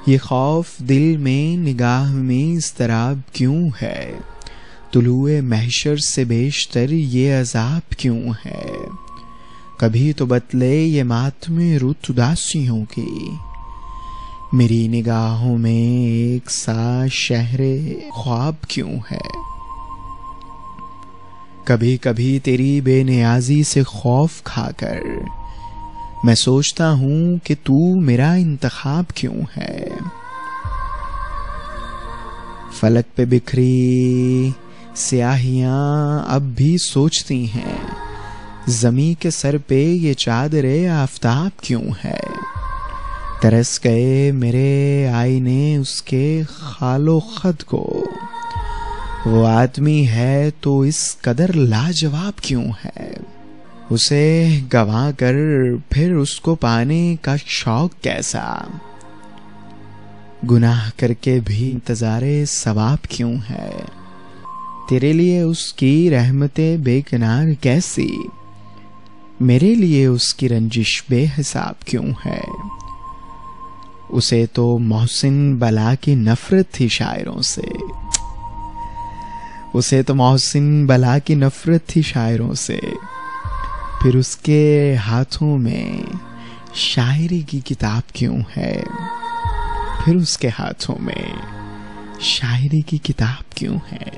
ये खौफ दिल में निगाह में इज़्तिराब क्यों है, तुलुए महशर से बेशतर ये अज़ाब क्यों है। कभी तो बतले ये मातमे रुत उदासियों की, मेरी निगाहों में एक सा शहरे ख्वाब क्यों है। कभी कभी तेरी बेनियाजी से खौफ खाकर मैं सोचता हूं कि तू मेरा इंतखाब क्यों है। फलक पे बिखरी स्याहियां अब भी सोचती हैं, ज़मीं के सर पे ये चादरे आफ़ताब क्यों है। तरस गए मेरे आईने उसके खालो खद को, वो आदमी है तो इस कदर लाजवाब क्यों है। उसे गंवा कर फिर उसको पाने का शौक कैसा, गुनाह करके भी इंतज़ारे सवाब क्यों है। तेरे लिए उसकी रहमतें बेकनार कैसी, मेरे लिए उसकी रंजिश बेहिसाब क्यों है। उसे तो मोहसिन बला की नफरत थी शायरों से, उसे तो मोहसिन बला की नफरत थी शायरों से, फिर उसके हाथों में शायरी की किताब क्यों है। फिर उसके हाथों में शायरी की किताब क्यों है।